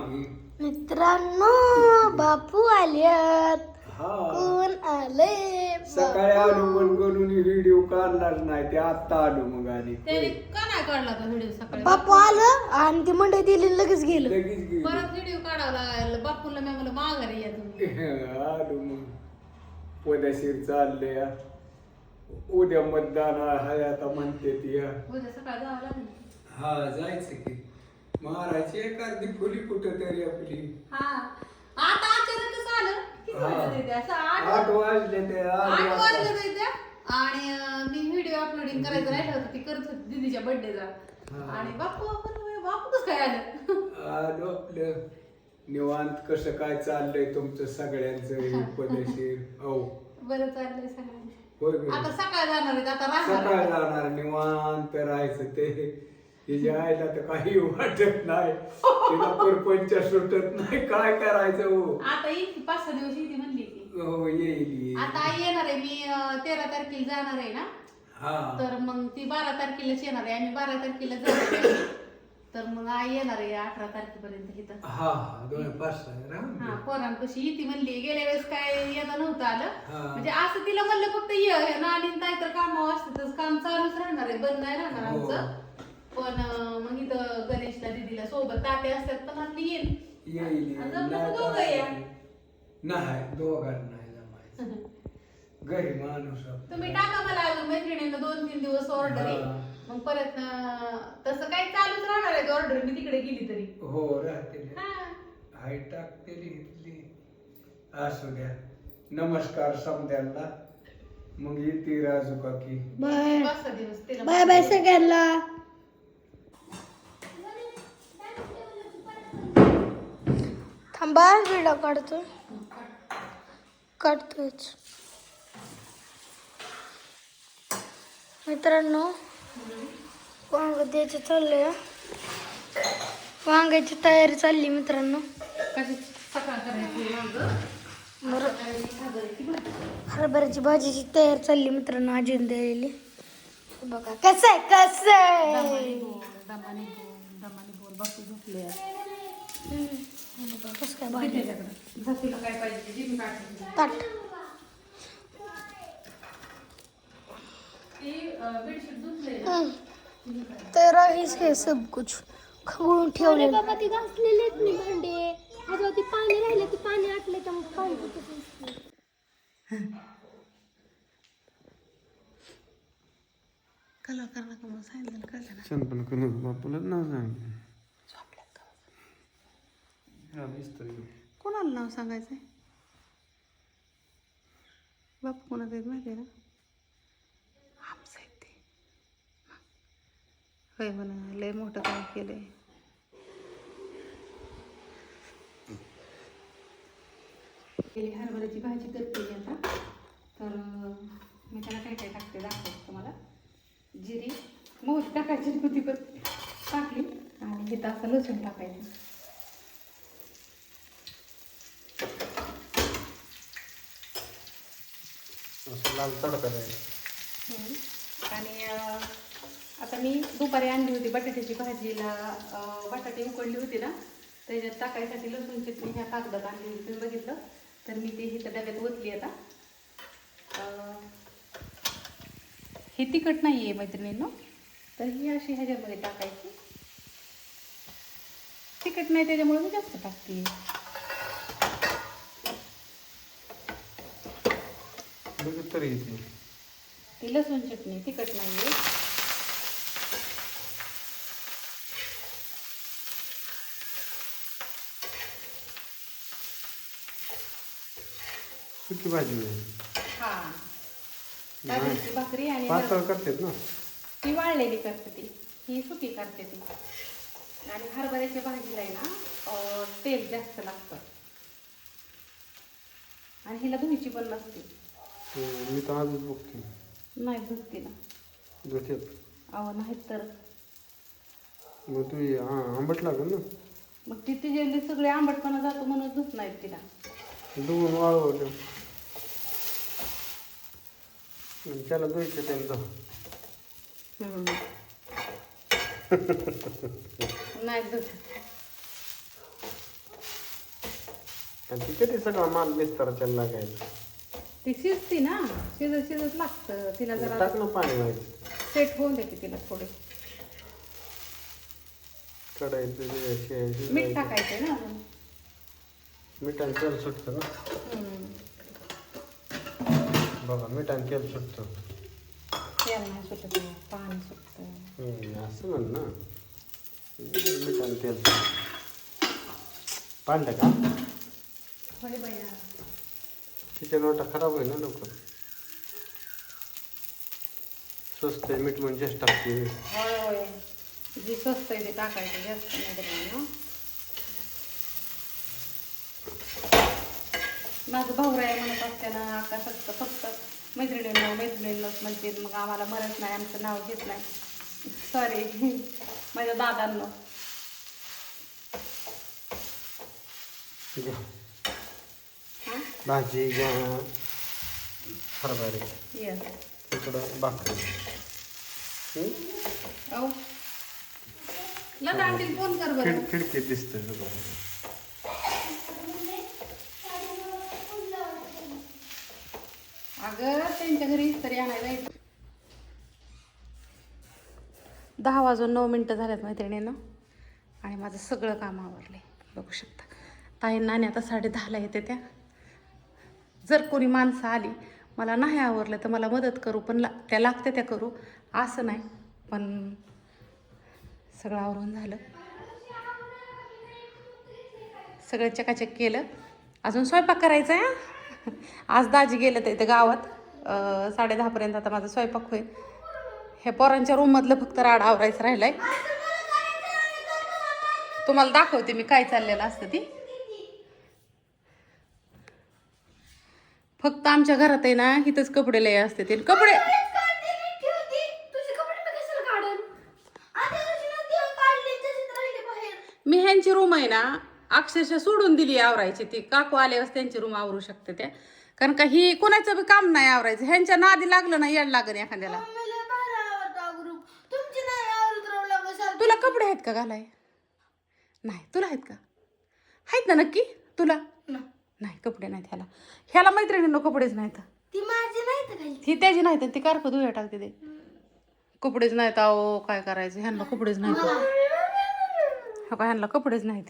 मागे मित्रांनो बापू आल्यात. कोण आले? सकाळी आलो पण करून व्हिडिओ काढलाच नाही ते आता आलो मग आणि त्याने का नाही काढला का व्हिडिओ सकाळी? बापू आलं आणि ती मंडई दिली आणि लगेच गेलं. लगेच गेलो. परत व्हिडिओ काढावा लागला. बापूला मी म्हणलं माघारी या तुम्ही. आलो मग पदशीर चालले उद्या मतदान आहे आता म्हणते ती उद्या सकाळी जावं लागेल. हा जायचं की महाराजची एक अर्धी फुली कुठं तरी आपली हा आता अचानकच आलं. किती वाजले ते? असं 8 वाजले ते 8 वाजले ते त्या. आणि मी व्हिडिओ अपलोडिंग करायचं राहिलं होतं, ती करत होती दीदीच्या बर्थडेचा. आणि बापू कसं काय आलं? आलो आपलं निवांत कसं काय चाललंय तुमचं सगळ्यांचं पदशीर हो बरं चाललंय सगळ्यांचं. होय गं. आता सकाळ जाणार आहेत, आता सकाळ राहणार. जाणार निवांत राहायचं ते तिच्या आईला तर काही वाटत नाही तिला परपंच सुटत नाही काय करायचं हो आता येईल 5-6 दिवस येते म्हणली ती. हो येईल आता आई येणार आहे. मी 13 तारखेला जाणार आहे ना, हा तर मग ती 12 तारखेलाच येणार आहे. आम्ही 12 तारखेला जाणार आहे. तर मग आई येणार आहे 18 तारखेपर्यंत इथं. हा 2-5 हा पोरांपाशी येते म्हणली. गेल्या वेळेस काय येणं नव्हतं आलं. हा. म्हणजे असं तिला म्हणलं फक्त ये नाणी नाहीतर कामावर असतं काम चालूच राहणार आहे, बंद नाही राहणार हो. आमचं. पण मग इथं गणेशला दीदीला सोबत ताते असतात तर म्हणली येईल. येईल आणि जमलं तर दोघं या. नाही दोघांना नाही जमायचं घरी माणूस आपला. तुम्ही टाका मला अजून मैत्रिणींना 2-3 दिवस ऑर्डर आहे. हा. मग परत तसं काही चालूच राहणार आहे ऑर्डर मी तिकडे गेली तरी. हो राहते हा. हाय टाकते इथली असू द्या नमस्कार समद्यांना मग येते राजू काकी बाय 5-6 दिवस तिला. बाय बाय सगळ्यांना. थांबा व्हिडिओ काढतोच. मित्रांनो वांग द्यायचं चाललंय. वांग्याची तयारी चालली मित्रांनो. कशी सकाळ करायची वांग. हरभऱ्याची भाजीची तयारी चालली मित्रांनो. आजीने द्यायली बघा कसं आहे कसं आहे. दमाने बोल बापू झोपले. कसं काय भाजी झोपीला काय पाहिजे जी मी काढते. ताट ती बेडशीट धुतले ना. तर हेच हे सब कुछ खवळून ठेवले. बाबा ती घासलेली आहेत मी भांडे ह्याच्यावरती पाणी राहिले ते पाणी आटले तर मग पाणी कला करा का मग सांगितलं कळलं ना. संपन्न करून बापूलाच नाव सांगितलं कोणाला नाव सांगायचंय? बापू कोणाचं आहेत माहिती आहे ना? आमचं आहे ते. होय म्हणा लय मोठं काम केलंय. हरभऱ्याची भाजी करते मी आता. तर मी त्याला काय काय टाकते दाखवते तुम्हाला. जिरी मोहरी टाकायची होती पण टाकली. आणि इथं असं लसूण टाकायचं. लाल तडका आणि आता मी दुपारी आणली होती बटाट्याची भाजीला. बटाटे उकडली होती ना, त्याच्यात टाकायसाठी लसूण चटणी ह्या कागदात आणली होती. तुम्ही बघितलं तर मी ते इथं डब्यात ओतली आता. हे तिखट नाही आहे मैत्रिणींनो, तर ही अशी ह्याच्यामध्ये टाकायची. तिखट नाही त्याच्यामुळे मी जास्त टाकते. तरी येते ती लसूण चटणी तिखट नाही आहे. सुकी भाजी हा बाजरीची भाकरी आणि पातळ करतात ना ती वाळलेली करते ती, ही सुकी करते ती. आणि हरभऱ्याच्या भाजीला आहे ना तेल जास्त लागतं आणि हिला धुईची पण नसते. मी तर आजच बघते नाही धुतते ना. धुत्यात अहो नाहीत तर मग तू आंबट लागेल ना. मग ती तिचे सगळे आंबटपणा जातो म्हणून धुत नाहीत तिला. धुवून वाळवलं त्याला द्यायचं त्यांचा नाही धुत. आणि ती कधी सगळा माल बिस्ताराच्या लागायचं. ती शिजती ना, शिजत शिजत लागतं तिला जरा टाक ना पाणी माहिती सेट होऊन देते तिला थोडे. कढईत मीठ टाकायचंय ना अजून. मिठाने तेल सुटतं ना. बघा मिठाने तेल सुटतं. तेल नाही सुटत, पाणी सुटतं. असं म्हण ना. मिठाने तेल सुटतं. पाडलं का होय बाया. तिच्या नोटा खराब होईल ना लवकर. स्वस्त आहे मीठ म्हणजे जास्त टाकते. होय होय, जी स्वस्त आहे ते टाकायचं, जास्त नाही तर ना. माझं भाऊराय म्हणत असते ना, आता फक्त मैत्रिणींनाच म्हणते, मग आम्हाला मरत नाही, आमचं नाव घेत नाही. सॉरी माझ्या दादांना. भाजी घ्या हरभरे येस. इकडं भाकरी. औ लता आंटीला फोन कर बरं. खिडकीत दिसतं सगळं. अगं त्यांच्या घरी इस्त्री आणायला जायचं. 10:09 झाल्यात मैत्रिणीनं, आणि माझं सगळं काम आवरले बघू शकता. ताईंना आणि आता 10:30ला येते त्या. जर कोणी माणसं आली, मला नाही आवरलं तर मला मदत करू, पण त्या लागते त्या करू असं नाही. पण सगळं आवरून झालं, सगळं चकाचक केलं. अजून स्वयंपाक करायचा आहे. आज दाजी गेलं तर इथं गावात 10:30पर्यंत आता माझा स्वयंपाक होईल. हे पोरांच्या रूममधलं फक्त राड आवरायचं राहिलंय. तुम्हाला दाखवते मी काय चाललेलं असतं. ती फक्त आमच्या घरात आहे ना, इथंच कपडे लय असते. ते कपडे मी ह्यांची रूम आहे ना अक्षरशः सोडून दिली आवरायची. ती काकू आल्यावर त्यांची रूम आवरू शकते त्या, कारण का ही कोणाचं बी काम नाही आवरायचं. ह्यांच्या नादी लागलं ना येड लागन एखाद्याला. तुला कपडे आहेत का घालाय? नाही. तुला आहेत का? आहेत ना नक्की तुला? नाही कपडे नाहीत ह्याला. ह्याला मैत्रिणींना कपडेच नाहीत. ही त्याची नाहीत, ती कारक धुया टाकते ते. कपडेच नाहीत. अहो काय करायचं, ह्यांना कपडेच नाहीत. ह्यांना कपडेच नाही.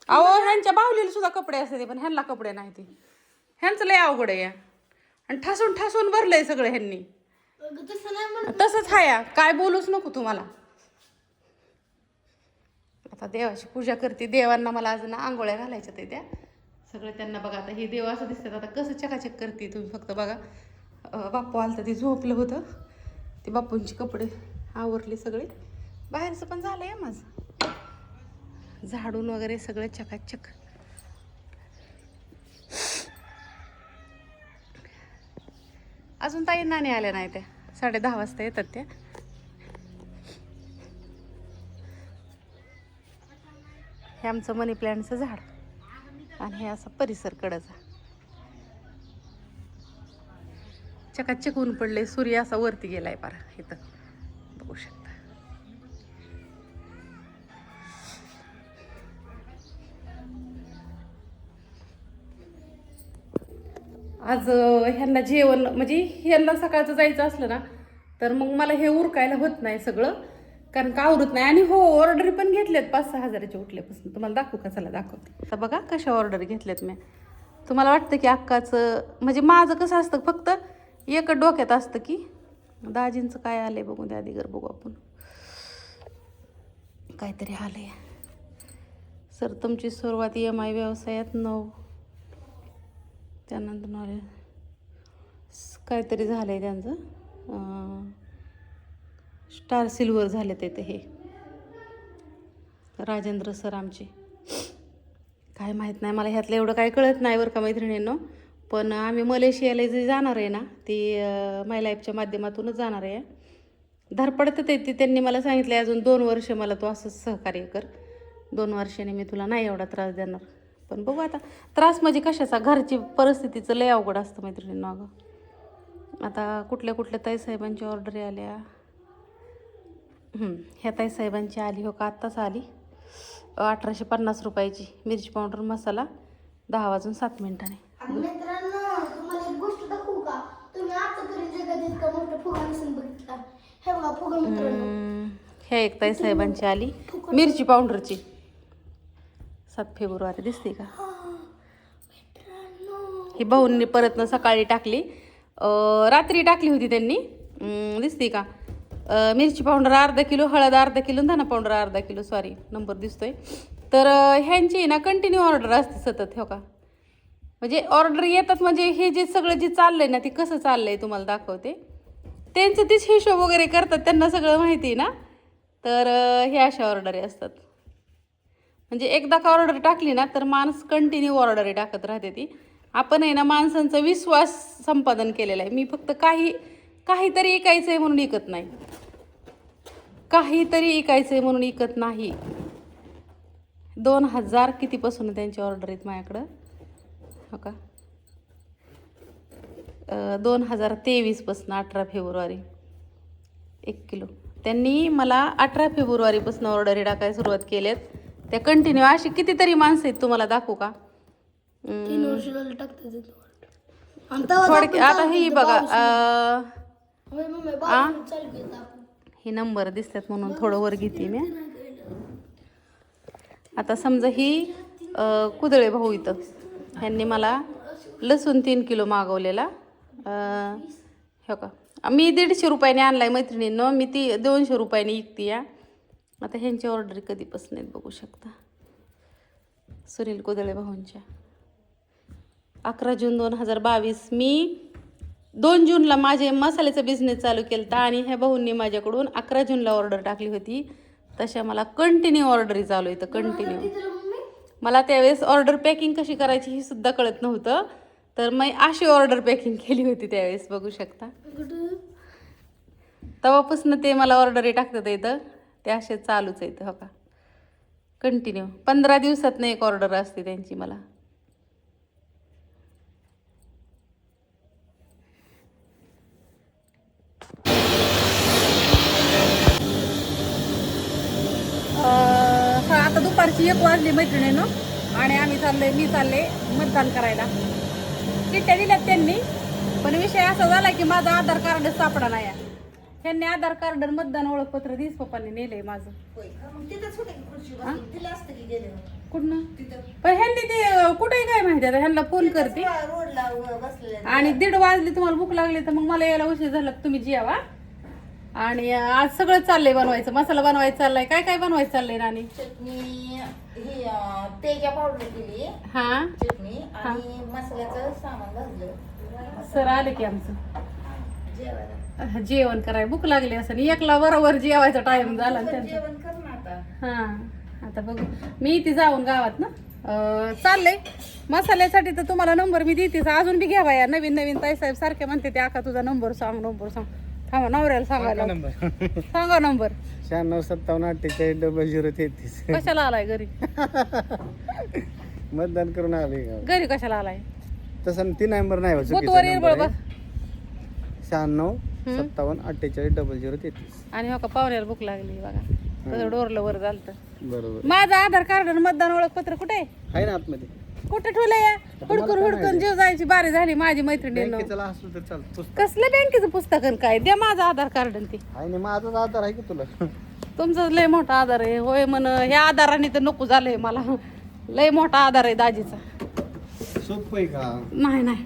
अहो ह्यांच्या बाहुलीला सुद्धा कपडे असते पण ह्यांना कपडे नाही. ते ह्यांचं लय अवघड आहे. आणि ठासून ठासून भरलंय सगळं ह्यांनी. तसंच हाया, काय बोलूच नको तुम्हाला. आता देवाची पूजा करते. देवांना मला आज ना आंघोळ्या घालायच्या ते त्या सगळं त्यांना. बघा आता हे देव असं दिसतात. आता कसं चकाचक करते तुम्ही फक्त बघा. बाप्पू आलं तर ते झोपलं होतं. ते बाप्पूंचे कपडे आवरले सगळे. बाहेरचं पण झालंय माझं झाडून वगैरे सगळं चकाचक. अजून ताई नाणी आल्या नाही. त्या 10:30 वाजता येतात त्या. हे आमचं मनी प्लॅन्टचं झाड आणि हे असं परिसर कडचा. चकाचक ऊन पडले. सूर्य असा वरती गेलाय पारा इथं बघू शकता. आज ह्यांना जेवण म्हणजे ह्यांना सकाळचं जायचं असलं ना तर मग मला हे उरकायला होत नाही सगळं, कारण का आवरत नाही. आणि हो ऑर्डर पण घेतल्यात 5-6 हजाराच्या उठल्यापासून. तुम्हाला दाखवू का? चला दाखवते. आता बघा कशा ऑर्डर घेतल्यात मी. तुम्हाला वाटतं की अक्काचं म्हणजे माझं कसं असतं, फक्त एक डोक्यात असतं की दाजींचं काय आलंय बघू द्या. आधी घर बघू आपण. काहीतरी आलंय. सर तुमची सुरुवात EMI व्यवसायात 9, त्यानंतर नॉलेज काहीतरी झालं आहे त्यांचं. स्टार सिल्वर झाले ते हे राजेंद्र सर आमचे. काय माहीत नाही मला ह्यातलं एवढं काही कळत नाही बरं का मैत्रिणींनो. पण आम्ही मलेशियाला जे जाणार आहे ना ते माय लाईफच्या माध्यमातूनच जाणार आहे. धडपडत ते त्यांनी मला सांगितलं अजून 2 वर्ष मला तू असंच सहकार्य कर. 2 वर्षांनी मी तुला नाही एवढा त्रास देणार. पण बघू आता. त्रास म्हणजे कशाचा? घरची परिस्थितीचं लय अवघड असतं मैत्रिणींनो. अगं आता कुठल्या ताईसाहेबांची ऑर्डर आल्या. ह्या ताईसाहेबांची आली हो का आत्ताच आली. 1850 रुपयाची मिरची पावडर मसाला 10 वाजून 7 मिनिटांनी. आणि मित्रांनो तुम्हाला एक गोष्ट दाखवू का? तुम्ही आतापर्यंत जगात इतका मोठा फुगा नसेल बघितला. हे बघा फुगा मित्रांनो. ह्या एक ताई साहेबांची आली मिरची पावडरची 7 फेब्रुवारी दिसते का? ही भाऊंनी परत सकाळी टाकली, रात्री टाकली होती त्यांनी. दिसते का? मिरची पावडर अर्धा किलो, हळद अर्धा किलो, धना पावडर अर्धा किलो. सॉरी नंबर दिसतोय. तर ह्यांची ना कंटिन्यू ऑर्डर असते सतत. हो का? म्हणजे ऑर्डर येतात, म्हणजे हे जे सगळं जे चाललंय ना ते कसं चाललंय तुम्हाला दाखवते. त्यांचं तेच हिशोब वगैरे करतात, त्यांना सगळं माहिती आहे ना. तर हे अशा ऑर्डरी असतात. म्हणजे एकदा का ऑर्डर टाकली ना तर माणूस कंटिन्यू ऑर्डरी टाकत राहते ती. आपण आहे ना माणसांचा विश्वास संपादन केलेला आहे. मी फक्त काहीतरी ऐकायचं आहे म्हणून ऐकत नाही, काहीतरी ऐकायचं आहे म्हणून ऐकत नाही. 2000 कितीपासून त्यांची ऑर्डर आहेत माझ्याकडं. हो का? 2023 पासून 18 फेब्रुवारी 1 किलो. त्यांनी मला 18 फेब्रुवारीपासून ऑर्डरी टाकायला सुरुवात केल्यात. त्या कंटिन्यू अशी कितीतरी माणसं आहेत, तुम्हाला दाखवू का? 3 वर्ष झालं टाकतात. आता ही बघा, चालू केलं. हे नंबर दिसतात म्हणून थोडं वर घेते मी. आता समजा ही कुदळे भाऊ इथं, ह्यांनी मला लसूण 3 किलो मागवलेला. हो का? मी 150 रुपयाने आणलाय मैत्रिणींनो. मी ती 200 रुपयाने विकते या. आता ह्यांची ऑर्डर कधीपासून आहेत बघू शकता. सुनील कुदळे भाऊंच्या 11 जून 2022. मी 2 जूनला माझे मसाल्याचा बिझनेस चालू केला आणि ह्या भाऊंनी माझ्याकडून 11 जूनला ऑर्डर टाकली होती. तशा मला कंटिन्यू ऑर्डरी चालू आहे. कंटिन्यू मला त्यावेळेस ऑर्डर पॅकिंग कशी करायची ही सुद्धा कळत नव्हतं. तर मी अशी ऑर्डर पॅकिंग केली होती त्यावेळेस, बघू शकता. तेव्हापासून ते मला ऑर्डरी टाकतात येतं, ते असे चालूच आहेत. हो का? कंटिन्यू 15 दिवसात एक ऑर्डर असते त्यांची मला. आता दुपारची 1 वाजली मैत्रिणींनो आणि मी चालले मतदान करायला. चिठ्ठ्या दिल्यात त्यांनी, पण विषय असा झाला की माझं आधार कार्ड सापडा नाही. त्यांनी आधार कार्ड मतदान ओळखपत्र दिस पप्पांनी नेलंय माझं. कुठनं? पण ह्यांनी ते कुठे काय माहिती. आता ह्यांना फोन करते. आणि 1:30 वाजली, तुम्हाला भूक लागली तर मग मला यायला उशीर झाला, तुम्ही जेवा. आणि आज सगळं चाललंय बनवायचं, मसाला बनवायचा चाललाय. काय काय बनवायचं चाललंय राणी? चटणी ही तेजा पावडर केली, हा चटणी आणि मसाल्याचं सामान भाजलं. सर आले की आमचं जेवायला जेवण करायला भूक लागली असं. 1ला बरोबर जेवायचा टाइम झाला त्यांचा. जेवण कर ना आता. हा आता बघू. मी इथे जाऊन गावात ना चाललंय मसाल्यासाठी. तर तुम्हाला नंबर मी देतेच, अजून बी घ्यावा. या नवीन ताईसाहेब सारखे म्हणते ते, आका तुझा नंबर सांग. थांबा नवऱ्याला सांगायला सांगा नंबर. 9657484033. कशाला आलाय घरी? मतदान करून आले घरी कशाला आलाय? तसं 3 नंबर नाही. बुधवार येईल बघ. 9657484033. आणि हो का, पाहुण्याला भूक लागली बघा. तसं डोरलं वर झालं. बरोबर. माझं आधार कार्ड आणि मतदान ओळखपत्र कुठे आहे ना आतमध्ये. कुठे ठेवलंय? हुडकून जीव जायची बारी झाली माझी मैत्रिणींनो. बँकेचं असलं तर चालतं. कसलं बँकेचं पुस्तक आणि काय? द्या माझं आधार कार्ड आणि ते. आहे ना, माझाच आधार आहे की तुला. तुमचा लय मोठा आधार आहे होय. म्हण ह्या आधाराने तर नको झालंय मला. लय मोठा आधार आहे दाजीचा. सोपं आहे का? नाही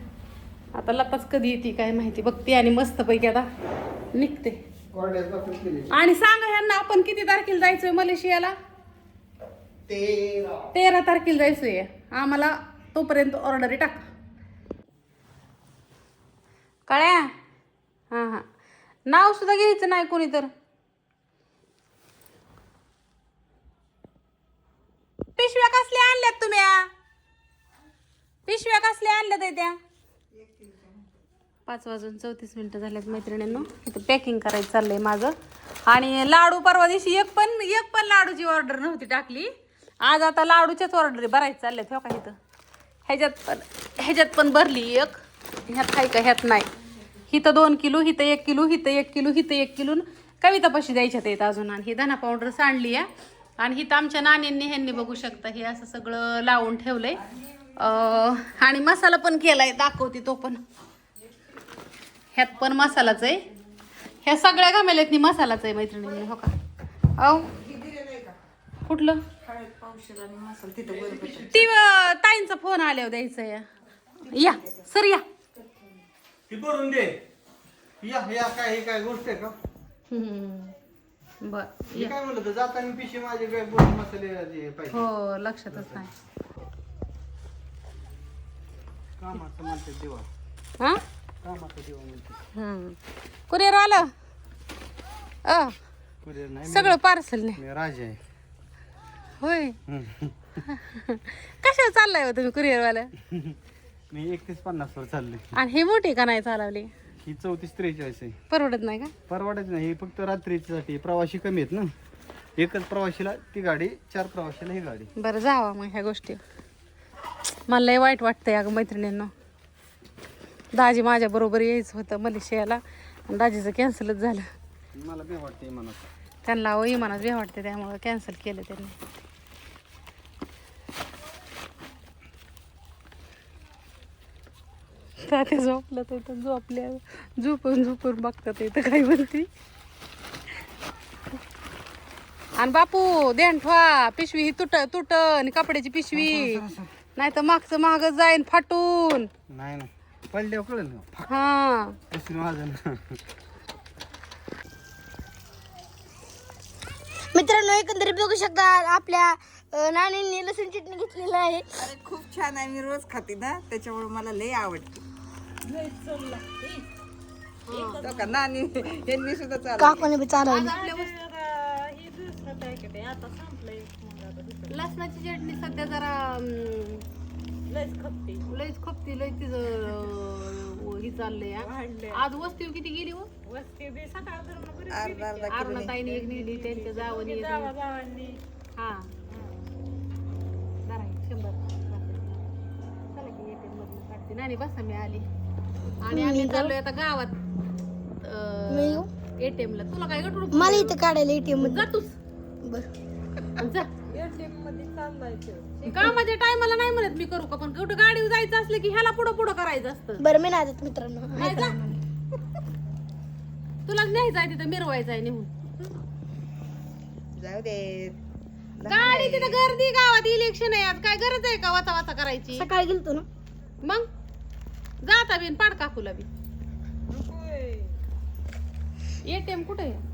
आता लपाच कधी येते काय माहिती. बघते आणि मस्त पैकी आता निघते. आणि सांगा ह्यांना आपण किती तारखेला जायचोय मलेशियाला? 13 तारखेला जायचोय. आम्हाला तोपर्यंत ऑर्डरी टाका. कळ्या? हां नाव सुद्धा घ्यायचं नाही कोणी तर. पिशव्या कसल्या आणल्यात तुम्ही? पिशव्या कसल्या आणल्यात त्या? 5 वाजून 34 मिनिटं झाल्यात मैत्रिणींनो. इथं पॅकिंग करायचं चाललंय माझं. आणि लाडू परवा दिवशी एक पण लाडूची ऑर्डर नव्हती टाकली. आज आता लाडूच्याच ऑर्डर भरायचं चालल्यात. हो का? इथं ह्याच्यात पण भरली एक. ह्यात आहे का? ह्यात नाही. हिथं 2 किलो, हिथं 1 किलो, हिथं 1 किलो, हिथं 1 किलो. कवितापाशी द्यायच्यात आहेत अजून. आणि ही धना पावडर सांडली आहे. आणि हिथं आमच्या नानींनी ह्यांनी बघू शकता हे असं सगळं लावून ठेवलंय. आणि मसाला पण केलाय, दाखवते तो पण. ह्यात पण मसालाच आहे. ह्या सगळ्या घमेल्यातनी मसालाच आहे मैत्रिणींनी. हो का? अहो कुठलं ती ताईंचा फोन आल्यावर द्यायचं या सर या. ती करून दे. या या काय हे काय गोष्ट आहे का? बर मी काय म्हणलं तर जाताना पिशी माझे काय गोड मसाले पाहिजे. हो लक्षातच नाही. कामाचं म्हणते देवा. हा कामाचं देवा म्हणते. कुरिअर आलं. कुरिअर नाही, सगळं पार्सल नाही. मी राजा आहे. होय कशावर चाललाय हो तुम्ही कुरिअरवाल्या? मी 3150 वर चाललोय. आणि ही मोठी का नाही चालवली? ही 3443 आहे. परवडत नाही का? परवडत नाही. ही फक्त रात्रीसाठी प्रवासी कमी आहेत ना. एकच प्रवाशीला ती गाडी, 4 प्रवाशीला ही गाडी. बरं जावा मग ह्या गोष्टी. मला लय वाईट वाटतंय अगं मैत्रिणींना. दाजी माझ्या बरोबर यायचं होतं मलेशियाला आणि दाजीचं कॅन्सलच झालं. मला बी वाटते मनात. त्यांना इमानात बी वाटते त्यामुळे कॅन्सल केलं त्यांनी. तात्या झोपलं तर इथं झोपून बघतात इथं काय म्हणते. आणि बापू ध्यान ठेवा, पिशवी ही तुटन कपड्याची पिशवी, नाही तर मागचं महाग जाईन फाटून. नाही ना पडल्यावर कळेल ना. हा दुसरी माझं ना. मित्रांनो एकंदरीत बघू शकता आपल्या नानींनी लसूण चटणी घेतलेली आहे. अरे खूप छान आहे. मी रोज खाते ना, त्याच्यामुळे मला लय आवडते. तो का नानी यांनी सुद्धा चालू काकोने बी चालवली. लसणाची चटणी सध्या जरा लयच खपती लय तिचं ही चाललंय. आज वस्ती किती गेली हो? अर्धा ताईने एक नेली, त्यांच्या जावनी हा जरा 100 चला की ATM मधून काढते. नानी बसा मी आली. आणि आम्ही चाललोय आता गावात ATM ला. तुला काय गटून मला इथं काढायला ATM मध्ये जातोस बरं. जा कामाच्या टायमाला नाही म्हणत मी करू का, पण कुठं गाडीवर जायचं असलं की ह्याला पुढं करायचं असतं. बरं मी नाही जात मित्रांनो. नाही जा. तुला न्यायचं आहे तिथं, मिरवायचं आहे नेहून. जाऊ दे. गाडी तिथं गर्दी, गावात इलेक्शन आहे आज, काय गरज आहे का वाचा वाचा करायची? सकाळी गेलतो ना. मग जाता बिन पाड काकूला बी. ATM कुठे आहे?